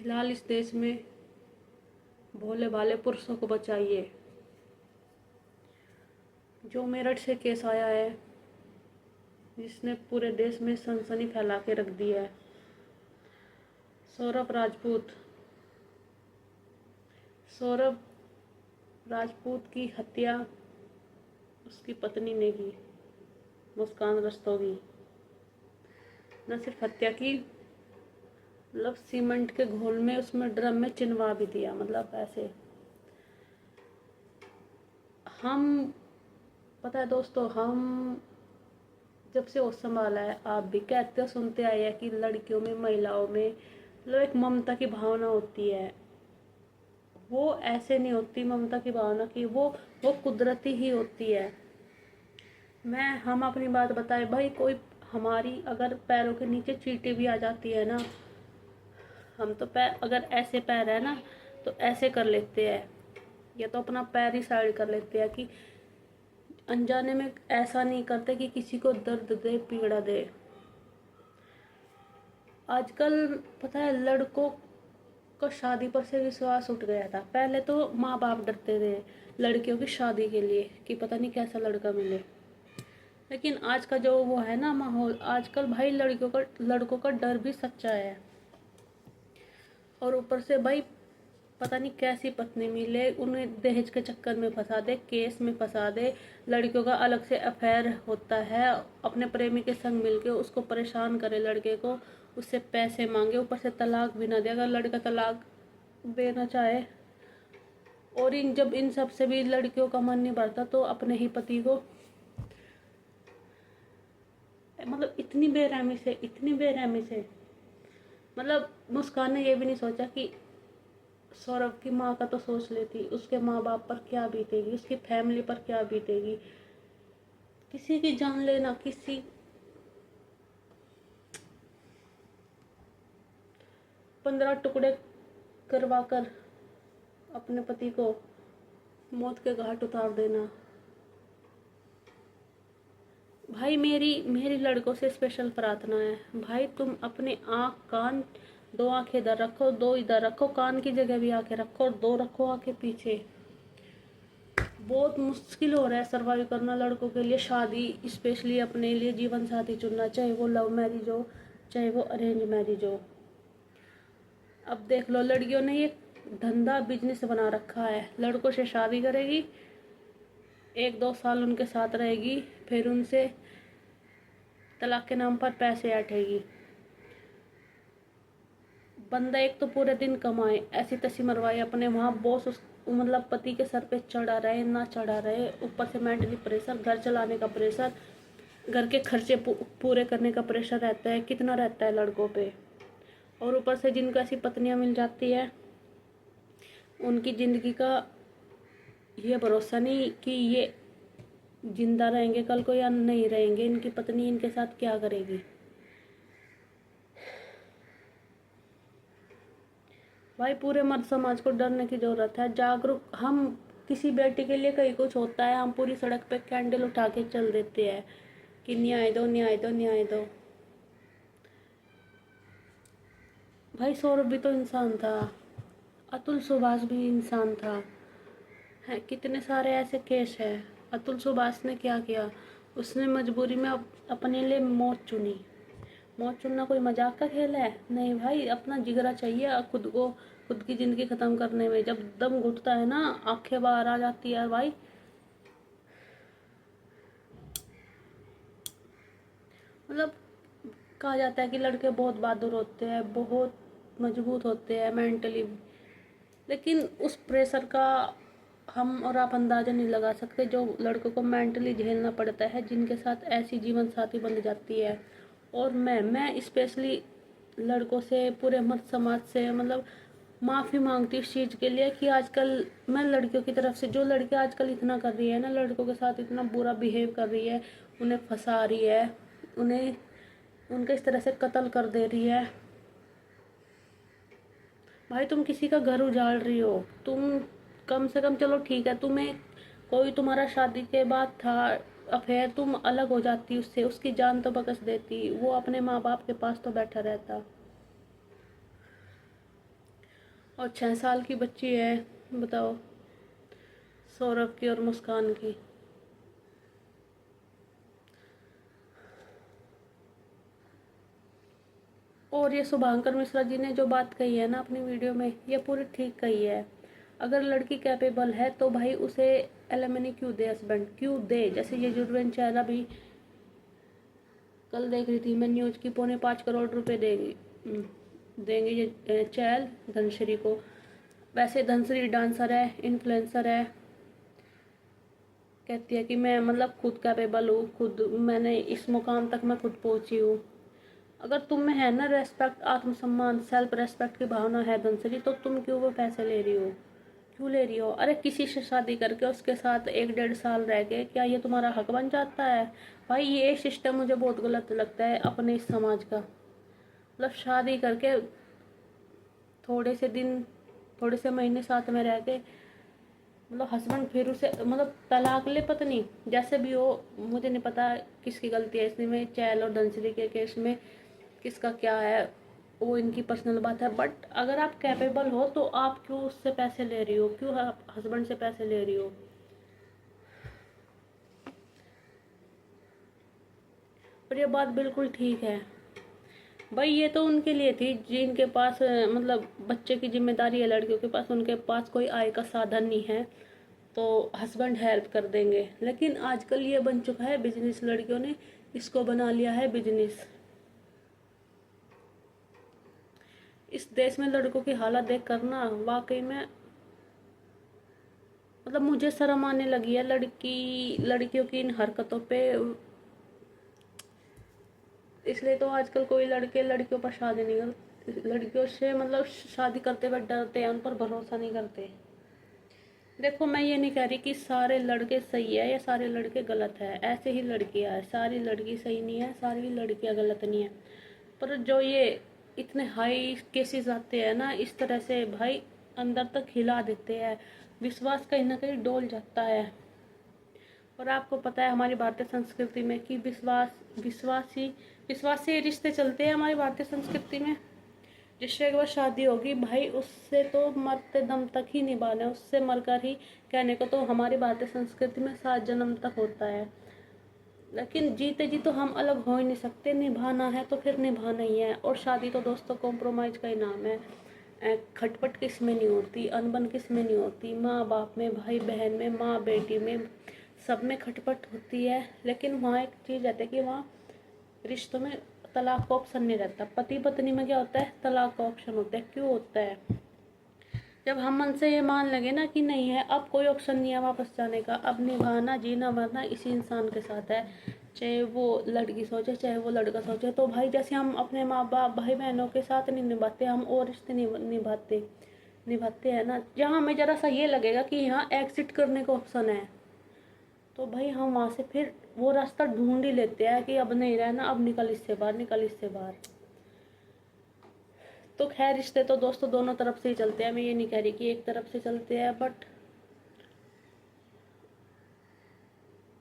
फिलहाल इस देश में भोले भाले पुरुषों को बचाइए। जो मेरठ से केस आया है जिसने पूरे देश में सनसनी फैला के रख दी है, सौरभ राजपूत की हत्या उसकी पत्नी ने की, मुस्कान रस्तोगी। न सिर्फ हत्या की, मतलब सीमेंट के घोल में उसमें ड्रम में चिनवा भी दिया। मतलब ऐसे हम, पता है दोस्तों, हम जब से होश संभाला है, आप भी कहते सुनते आए हैं कि लड़कियों में, महिलाओं में मतलब एक ममता की भावना होती है। वो ऐसे नहीं होती ममता की भावना की, वो कुदरती ही होती है। हम अपनी बात बताए भाई, कोई हमारी अगर पैरों के नीचे चींटी भी आ जाती है ना, हम तो पैर, अगर ऐसे पैर है ना तो ऐसे कर लेते हैं, या तो अपना पैर ही साइड कर लेते हैं कि अनजाने में ऐसा नहीं करते कि किसी को दर्द दे, पीड़ा दे। आजकल पता है लड़कों को शादी पर से विश्वास उठ गया था। पहले तो माँ बाप डरते थे लड़कियों की शादी के लिए कि पता नहीं कैसा लड़का मिले, लेकिन आज का जो वो है ना माहौल, आजकल भाई लड़कों का डर भी सच्चा है। और ऊपर से भाई पता नहीं कैसी पत्नी मिले, उन्हें दहेज के चक्कर में फंसा दे, केस में फंसा दे। लड़कियों का अलग से अफेयर होता है, अपने प्रेमी के संग मिलके उसको परेशान करे, लड़के को उससे पैसे मांगे, ऊपर से तलाक भी ना दे अगर लड़का तलाक देना चाहे। और जब इन सब से भी लड़कियों का मन नहीं भरता तो अपने ही पति को, मतलब इतनी बेरहमी से मतलब मुस्कान ने ये भी नहीं सोचा कि सौरभ की माँ का तो सोच लेती, उसके माँ बाप पर क्या बीतेगी, उसकी फैमिली पर क्या बीतेगी। किसी की जान लेना, किसी 15 टुकड़े करवा कर अपने पति को मौत के घाट उतार देना। भाई मेरी लड़कों से स्पेशल प्रार्थना है, भाई तुम अपने आँख कान, 2 आंखें इधर रखो, 2 इधर रखो, कान की जगह भी आंखें रखो, और 2 रखो आंखें पीछे। बहुत मुश्किल हो रहा है सर्वाइव करना लड़कों के लिए, शादी स्पेशली अपने लिए जीवन साथी चुनना, चाहे वो लव मैरिज हो चाहे वो अरेंज मैरिज हो। अब देख लो लड़कियों ने ये धंधा बिजनेस बना रखा है, लड़कों से शादी करेगी, 1-2 साल उनके साथ रहेगी, फिर उनसे तलाक के नाम पर पैसे ऐंठेगी। बंदा एक तो पूरे दिन कमाए, ऐसी तैसी मरवाए अपने, वहाँ बॉस उस मतलब पति के सर पे चढ़ा रहे ना चढ़ा रहे, ऊपर से मेंटली प्रेशर, घर चलाने का प्रेशर, घर के खर्चे पूरे करने का प्रेशर रहता है, कितना रहता है लड़कों पे। और ऊपर से जिनको ऐसी पत्नियां मिल जाती है, उनकी ज़िंदगी का ये भरोसा नहीं कि ये जिंदा रहेंगे कल को या नहीं रहेंगे, इनकी पत्नी इनके साथ क्या करेगी। भाई पूरे मर्द समाज को डरने की जरूरत है, जागरूक। हम किसी बेटी के लिए कहीं कुछ होता है, हम पूरी सड़क पे कैंडल उठा के चल देते हैं कि न्याय दो, न्याय दो, न्याय दो। भाई सौरभ भी तो इंसान था, अतुल सुभाष भी इंसान था, है कितने सारे ऐसे केस है। अतुल सुभाष ने क्या किया, उसने मजबूरी में अपने लिए मौत चुनी। मौत चुनना कोई मजाक का खेल है? नहीं भाई, अपना जिगरा चाहिए खुद की ज़िंदगी ख़त्म करने में। जब दम घुटता है ना, आंखें बाहर आ जाती है भाई। मतलब कहा जाता है कि लड़के बहुत बहादुर होते हैं, बहुत मजबूत होते हैं मेंटली, लेकिन उस प्रेशर का हम और आप अंदाज़ा नहीं लगा सकते जो लड़कों को मेंटली झेलना पड़ता है, जिनके साथ ऐसी जीवन साथी बन जाती है। और मैं स्पेशली लड़कों से, पूरे मर्द समाज से मतलब माफ़ी मांगती इस चीज़ के लिए कि आजकल मैं लड़कियों की तरफ से, जो लड़कियां आजकल इतना कर रही है ना, लड़कों के साथ इतना बुरा बिहेव कर रही है, उन्हें फंसा रही है, उन्हें उनके इस तरह से कत्ल कर दे रही है। भाई तुम किसी का घर उजाड़ रही हो, तुम कम से कम, चलो ठीक है, तुम्हें कोई तुम्हारा शादी के बाद था अफेयर, तुम अलग हो जाती उससे, उसकी जान तो बकस देती, वो अपने माँ बाप के पास तो बैठा रहता। और 6 साल की बच्ची है, बताओ, सौरभ की और मुस्कान की। और ये शुभांकर मिश्रा जी ने जो बात कही है ना अपनी वीडियो में, ये पूरी ठीक कही है। अगर लड़की कैपेबल है तो भाई उसे एलिमनी क्यों दे, हस्बैंड क्यों दे। जैसे ये युजवेंद्र चहल अभी कल देख रही थी मैं न्यूज की, 5.25 करोड़ रुपए देगी, देंगे ये चहल धनश्री को। वैसे धनश्री डांसर है, इन्फ्लुएंसर है, कहती है कि मैं मतलब खुद कैपेबल हूँ, खुद मैंने इस मुकाम तक मैं खुद पहुँची हूँ। अगर तुम में है ना रेस्पेक्ट, आत्मसम्मान, सेल्फ रेस्पेक्ट की भावना है धनश्री, तो तुम क्यों वो पैसे ले रही हो, क्यों ले रही हो। अरे किसी से शादी करके उसके साथ 1-1.5 साल रह के क्या ये तुम्हारा हक बन जाता है। भाई ये सिस्टम मुझे बहुत गलत लगता है अपने इस समाज का। मतलब शादी करके थोड़े से दिन, थोड़े से महीने साथ में रह के, मतलब हस्बैंड फिर उसे मतलब तलाक ले पत्नी, जैसे भी हो। मुझे नहीं पता किसकी गलती है इसमें, चहल और धनश्री के केस में किसका क्या है, वो इनकी पर्सनल बात है। बट अगर आप कैपेबल हो तो आप क्यों उससे पैसे ले रही हो, क्यों हस्बैंड से पैसे ले रही हो। और ये बात बिल्कुल ठीक है भाई। ये तो उनके लिए थी जिनके पास मतलब बच्चे की जिम्मेदारी है लड़कियों के पास, उनके पास कोई आय का साधन नहीं है तो हस्बैंड हेल्प कर देंगे। लेकिन आजकल ये बन चुका है बिजनेस, लड़कियों ने इसको बना लिया है बिजनेस। इस देश में लड़कों की हालत देख कर ना वाकई में मतलब मुझे शर्म आने लगी है लड़कियों की इन हरकतों पे। इसलिए तो आजकल कोई लड़के लड़कियों पर शादी नहीं कर, लड़कियों से मतलब शादी करते हुए डरते हैं, उन पर भरोसा नहीं करते। देखो मैं ये नहीं कह रही कि सारे लड़के सही है या सारे लड़के गलत है, ऐसे ही लड़कियां है, सारी लड़की सही नहीं है, सारी लड़कियां गलत नहीं है। पर जो ये इतने हाई केसेस आते हैं ना इस तरह से, भाई अंदर तक हिला देते हैं, विश्वास कहीं ना कहीं डोल जाता है। और आपको पता है हमारी भारतीय संस्कृति में कि विश्वास से रिश्ते चलते हैं हमारी भारतीय संस्कृति में। जिससे एक बार शादी होगी भाई उससे तो मरते दम तक ही निभाना है, उससे मरकर ही, कहने को तो हमारी भारतीय संस्कृति में 7 जन्म तक होता है। लेकिन जीते जी तो हम अलग हो ही नहीं सकते, निभाना है तो फिर निभाना ही है। और शादी तो दोस्तों कॉम्प्रोमाइज़ का ही नाम है। खटपट किस में नहीं होती, अनबन किस में नहीं होती, माँ बाप में, भाई बहन में, माँ बेटी में, सब में खटपट होती है। लेकिन वहाँ एक चीज़ रहती है कि वहाँ रिश्तों में तलाक का ऑप्शन नहीं रहता। पति पत्नी में क्या होता है, तलाक का ऑप्शन होता है। क्यों होता है, जब हम मन से ये मान लगे ना कि नहीं है अब कोई ऑप्शन नहीं है वापस जाने का, अब निभाना जीना मरना इसी इंसान के साथ है, चाहे वो लड़की सोचे चाहे वो लड़का सोचे। तो भाई जैसे हम अपने माँ बाप भाई बहनों के साथ नहीं निभाते, हम और रिश्ते निभाते निभाते हैं ना, जहाँ हमें जरा सा ये लगेगा कि यहाँ एग्जिट करने का ऑप्शन है, तो भाई हम वहाँ से फिर वो रास्ता ढूंढ ही लेते हैं कि अब नहीं रहना, अब निकल इससे बाहर, निकल इससे बाहर। तो खैर रिश्ते तो दोस्तों दोनों तरफ से ही चलते हैं, मैं ये नहीं कह रही कि एक तरफ से चलते हैं। बट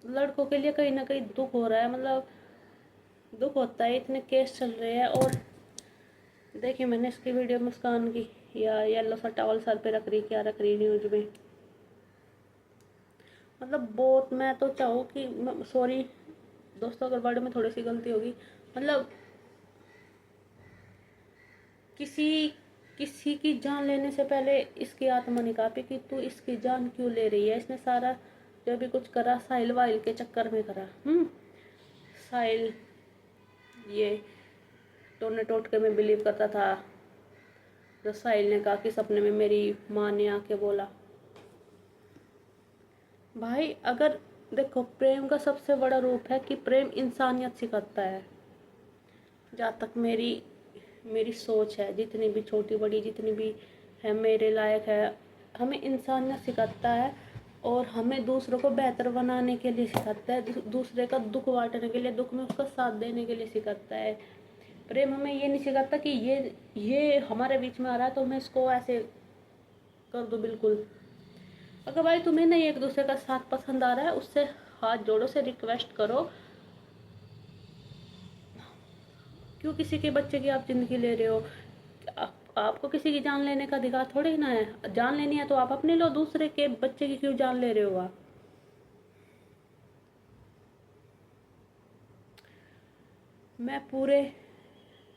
लड़कों के लिए कहीं ना कहीं दुख हो रहा है, मतलब दुख होता है, इतने केस चल रहे हैं। और देखिए मैंने इसकी वीडियो मुस्कान की, या येलो सा टॉवल सर पे रख रही, क्या रख रही न्यूज में, मतलब बहुत, मैं तो चाहूँ कि सॉरी दोस्तों अगर वर्ड में थोड़ी सी गलती होगी, मतलब किसी किसी की जान लेने से पहले इसकी आत्मा निकापी कि तू इसकी जान क्यों ले रही है। इसने सारा जो भी कुछ करा साहिल वाहिल के चक्कर में करा। साहिल ये टोने टोटके में बिलीव करता था, तो साहिल ने कहा कि सपने में मेरी माँ ने आके बोला। भाई अगर देखो प्रेम का सबसे बड़ा रूप है कि प्रेम इंसानियत सिखाता है। जहाँ तक मेरी मेरी सोच है, जितनी भी छोटी बड़ी जितनी भी है मेरे लायक है, हमें इंसानियत सिखाता है और हमें दूसरों को बेहतर बनाने के लिए सिखाता है, दूसरे का दुख बांटने के लिए, दुख में उसका साथ देने के लिए सिखाता है। प्रेम हमें ये नहीं सिखाता कि ये हमारे बीच में आ रहा है तो मैं इसको ऐसे कर दूँ। बिल्कुल, अगर भाई तुम्हें नहीं एक दूसरे का साथ पसंद आ रहा है, उससे हाथ जोड़ो, से रिक्वेस्ट करो। क्यों किसी के बच्चे की आप जिंदगी ले रहे हो। आपको किसी की जान लेने का अधिकार थोड़ी ना है। जान लेनी है तो आप अपनी लो, दूसरे के बच्चे की क्यों जान ले रहे हो आप। मैं पूरे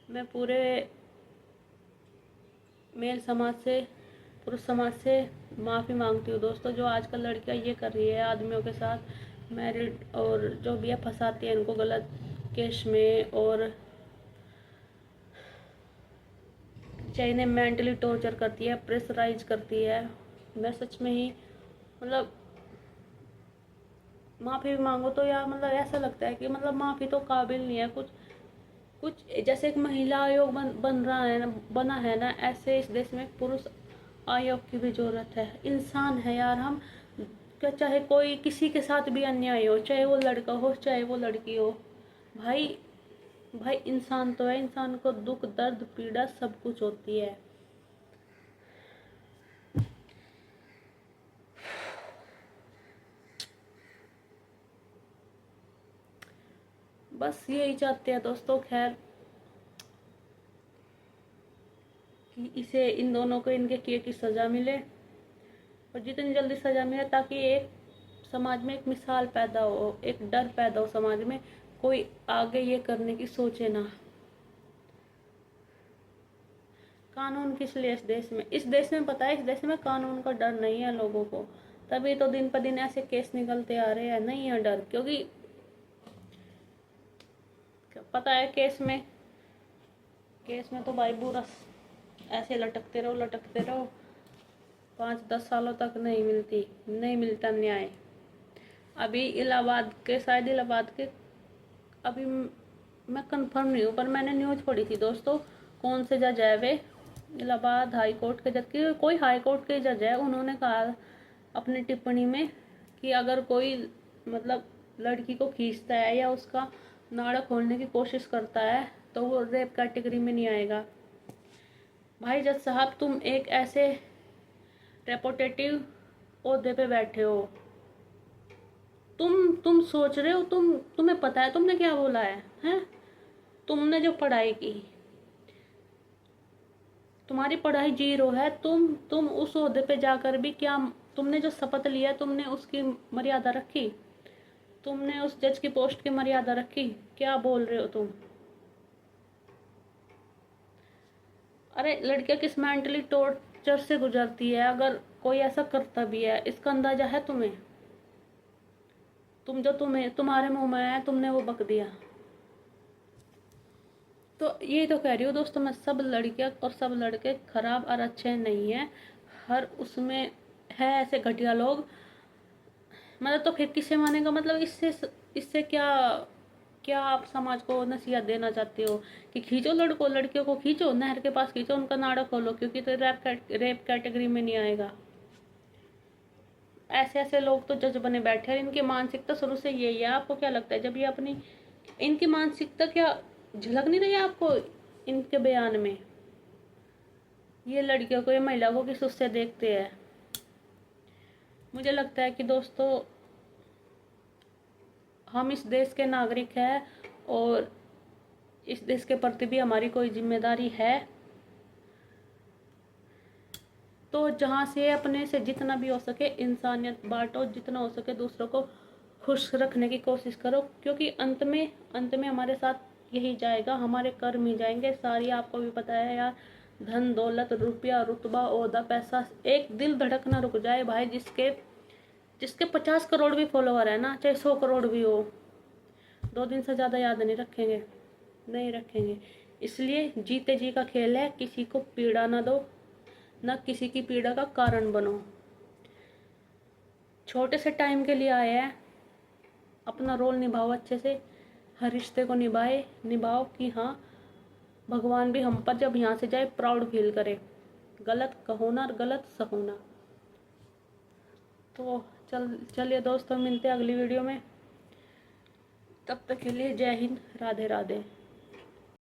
मैं पूरे मेल समाज से, पुरुष समाज से माफ़ी मांगती हूँ दोस्तों, जो आजकल लड़कियाँ ये कर रही है आदमियों के साथ, मैरिड और जो भी है, फंसाती है इनको गलत केस में, और चाहे इन्हें मेंटली टॉर्चर करती है, प्रेशराइज करती है। मैं सच में ही मतलब माफ़ी भी मांगो तो यार मतलब ऐसा लगता है कि मतलब माफ़ी तो काबिल नहीं है। कुछ कुछ जैसे एक महिला आयोग बन रहा है ना, बना है ना, ऐसे इस देश में पुरुष आयोग की भी जरूरत है। इंसान है यार हम, क्या चाहे कोई किसी के साथ भी अन्याय हो, चाहे वो लड़का हो चाहे वो लड़की हो, भाई भाई इंसान तो है, इंसान को दुख दर्द पीड़ा सब कुछ होती है। बस यही चाहते हैं दोस्तों, खैर, कि इसे, इन दोनों को इनके किए की सज़ा मिले, और जितनी जल्दी सज़ा मिले, ताकि एक समाज में एक मिसाल पैदा हो, एक डर पैदा हो समाज में, कोई आगे ये करने की सोचे ना। कानून किस लिए इस देश में पता है, इस देश में कानून का डर नहीं है लोगों को, तभी तो दिन पर दिन ऐसे केस निकलते आ रहे हैं। नहीं है डर, क्योंकि पता है केस में तो भाई बुरा ऐसे लटकते रहो 5-10 सालों तक नहीं मिलता न्याय। अभी इलाहाबाद के, अभी मैं कंफर्म नहीं हूँ, पर मैंने न्यूज़ पढ़ी थी दोस्तों, कौन से जज है वे, इलाहाबाद हाई कोर्ट के जज की, कोई हाई कोर्ट के जज है, उन्होंने कहा अपनी टिप्पणी में कि अगर कोई मतलब लड़की को खींचता है या उसका नाड़ा खोलने की कोशिश करता है तो वो रेप कैटेगरी में नहीं आएगा। भाई जज साहब, तुम एक ऐसे रेपुटेटिव ओहदे पे बैठे हो, तुम सोच रहे हो, तुम्हें पता है तुमने क्या बोला है, हैं? तुमने जो पढ़ाई की, तुम्हारी पढ़ाई जीरो है, तुम उस ओहदे पे जाकर भी क्या, तुमने जो शपथ लिया तुमने उसकी मर्यादा रखी? तुमने उस जज की पोस्ट की मर्यादा रखी? क्या बोल रहे हो तुम? अरे लड़कियां किस मेंटली टॉर्चर से गुजरती है, अगर कोई ऐसा करता भी है, इसका अंदाजा है तुम्हें? तुम्हारे मुंह में है, तुमने वो बक दिया। तो यही तो कह रही हूँ दोस्तों, मैं सब लड़कियां और सब लड़के खराब और अच्छे नहीं है, हर उसमें है ऐसे घटिया लोग। मतलब तो फिर किसे मानेगा? मतलब इससे क्या क्या आप समाज को नसीहत देना चाहते हो कि खींचो लड़कियों को खींचो, नहर के पास खींचो, उनका नाड़ा खोलो, क्योंकि तो रेप कैटेगरी में नहीं आएगा। ऐसे ऐसे लोग तो जज बने बैठे हैं, इनकी मानसिकता शुरू से यही है। आपको क्या लगता है, जब ये अपनी इनकी मानसिकता क्या झलक नहीं रही है आपको इनके बयान में? ये लड़कियों को, ये महिला को किस उससे देखते हैं? मुझे लगता है कि दोस्तों, हम इस देश के नागरिक हैं और इस देश के प्रति भी हमारी कोई जिम्मेदारी है। तो जहाँ से अपने से जितना भी हो सके इंसानियत बांटो, जितना हो सके दूसरों को खुश रखने की कोशिश करो, क्योंकि अंत में हमारे साथ यही जाएगा, हमारे कर्म ही जाएंगे सारी। आपको भी पता है यार, धन दौलत रुपया रुतबा ओहदा पैसा, एक दिल धड़कना रुक जाए भाई, जिसके जिसके 50 करोड़ भी फॉलोवर है ना, चाहे 100 करोड़ भी हो, 2 दिन से ज़्यादा याद नहीं रखेंगे। इसलिए जीते जी का खेल है, किसी को पीड़ा ना दो, ना किसी की पीड़ा का कारण बनो। छोटे से टाइम के लिए आए हैं, अपना रोल निभाओ अच्छे से, हर रिश्ते को निभाओ कि हाँ, भगवान भी हम पर जब यहाँ से जाए प्राउड फील करे। गलत कहो ना, गलत सहो ना। तो चलिए दोस्तों, मिलते हैं अगली वीडियो में, तब तक के लिए जय हिंद, राधे राधे।